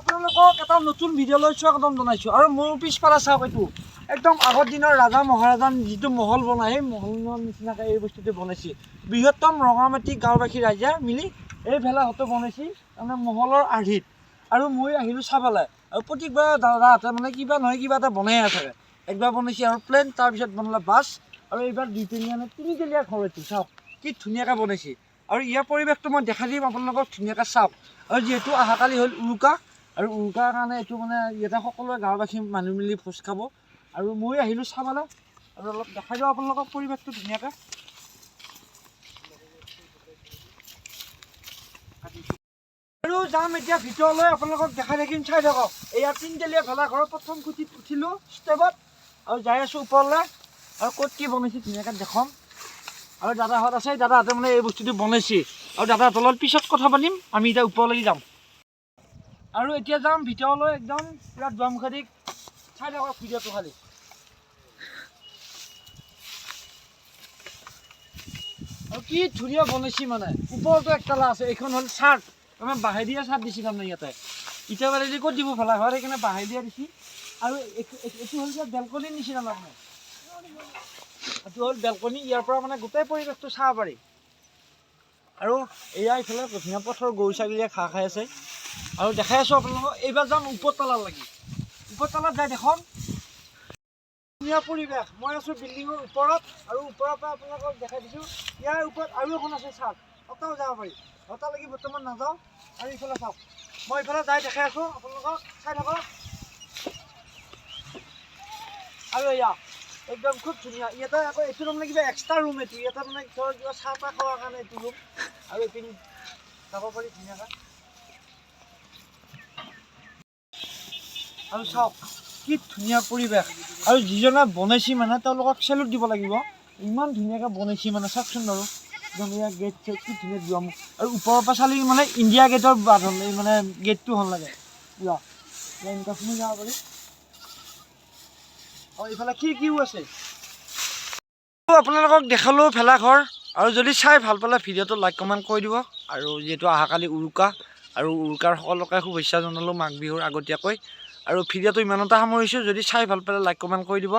আপোনালোকক এটা নতুন ভিডিঅ' লৈ স্বাগতম জনাইছোঁ। আৰু মোৰ পিছফালে চাওক, এইটো একদম আগৰ দিনৰ ৰাজা মহাৰাজাৰ যিটো মহল বনায় সেই মহলৰ নিচিনাকৈ এই বস্তুটো বনাইছে। বৃহত্তম ৰঙামাটি গাঁওবাসী ৰাইজে মিলি এই ভেলাঘৰটো বনাইছে তাৰমানে মহলৰ আৰ্হিত। আৰু মই আহিলোঁ চাবলৈ, আৰু প্ৰত্যেকবাৰ দাদাহঁতে মানে কিবা নহয় কিবা এটা বনাই থাকে। একবাৰ বনাইছে আৰু প্লেন, তাৰপিছত বনালে বাছ, আৰু এইবাৰ তিনিতলীয়া ঘৰ। এইটো চাওক কি ধুনীয়াকৈ বনাইছে। আৰু ইয়াৰ পৰিৱেশটো মই দেখাই দিম আপোনালোকক, ধুনীয়াকৈ চাওক। আৰু যিহেতু অহাকালি হ'ল উৰুকা, আৰু উৰুকাৰ কাৰণে এইটো মানে ইয়াতে সকলোৱে গাঁওবাসী মানুহ মিলি ভোজ খাব। আৰু মই আহিলোঁ চাবলৈ, আৰু অলপ দেখাই দিওঁ আপোনালোকক পৰিৱেশটো ধুনীয়াকৈ। আৰু যাম এতিয়া ভিতৰলৈ, আপোনালোকক দেখাই থাকিম, চাই থাকক। এয়া তিনিতলীয়া ভেলাঘৰৰ প্ৰথম খুঁটিত উঠিলোঁ ষ্টেপত, আৰু যাই আছোঁ ওপৰলৈ, আৰু ক'ত কি বনাইছে ধুনীয়াকৈ দেখাম। আৰু দাদাহঁত আছে, দাদাহঁতে মানে এই বস্তুটো বনাইছে। আৰু দাদাহঁতৰ লগত পিছত কথা পাতিম, আমি এতিয়া ওপৰলৈকে যাম। আৰু এতিয়া যাম ভিতৰলৈ, একদম পুৰা দুৱাৰমুখেদি চাই থাকক ভিডিঅ'টো খালি। আৰু কি ধুনীয়া বনাইছে, মানে ওপৰতো একতলা আছে। এইখন হ'ল চাৰ্ট, তাৰমানে বাঁহেদিয়ে চাৰ্ট দিছে তাৰমানে ইয়াতে। ইটা বাৰেদি ক'ত দিব ভেলাঘৰ, সেইকাৰণে বাঁহেদিয়ে দিছে। আৰু এইটো হ'ল যে বেলকনিৰ নিচিনা তাৰমানে, এইটো হ'ল বেলকনি। ইয়াৰ পৰা মানে গোটেই পৰিৱেশটো চাব পাৰি। আৰু এয়া এইফালে ধুনীয়া পথৰ গৰু ছাগলীয়ে ঘাঁহ খাই আছে। আৰু দেখাই আছোঁ আপোনালোকক, এইবাৰ যাম ওপৰতলাৰ লাগি। ওপৰতলাত যাই দেখোন ধুনীয়া পৰিৱেশ। মই আছোঁ বিল্ডিঙৰ ওপৰত, আৰু ওপৰৰ পৰা আপোনালোকক দেখাই দিছোঁ। ইয়াৰ ওপৰত আৰু এখন আছে চাওক, তাতেও যাব পাৰি। তালৈকে বৰ্তমান নাযাওঁ। আৰু ইফালে চাওক, মই ইফালে যাই দেখাই আছোঁ আপোনালোকক, চাই থাকক। আৰু এয়া একদম খুব ধুনীয়া। ইয়াতে আকৌ এইটো তাৰমানে কিবা এক্সট্ৰা ৰুম। এইটো ইয়াতে মানে ধৰ কিবা চাহ তাহ খোৱাৰ কাৰণে এইটো ৰুম। আৰু এইপিনে যাব পাৰি ধুনীয়াকৈ। আৰু চাওক কি ধুনীয়া পৰিৱেশ। আৰু যিজনে বনাইছে মানে তেওঁলোকক চেলুট দিব লাগিব, ইমান ধুনীয়াকৈ বনাইছে মানে। চাওকচোন বাৰু, একদম এয়া গেট চেট কি ধুনীয়া দিব। আৰু ওপৰৰ পৰা চালি মানে ইণ্ডিয়া গেটৰ মানে গেটটো ভাল লাগে। এনেকুৱা শুনি যাব পাৰি। আৰু এইফালে খিৰিকীও আছে। আপোনালোকক দেখালোঁ ভেলাঘৰ। আৰু যদি চাই ভাল পালে ভিডিঅ'টো লাইক কমেণ্ট কৰি দিব। আৰু যিহেতু অহাকালি উৰুকা, আৰু উৰুকাৰ সকলোকে শুভেচ্ছা জনালোঁ মাঘ বিহুৰ আগতীয়াকৈ। আৰু ভিডিঅ'টো ইমানতে সামৰিছোঁ। যদি চাই ভাল পালে লাইক কমেণ্ট কৰি দিব।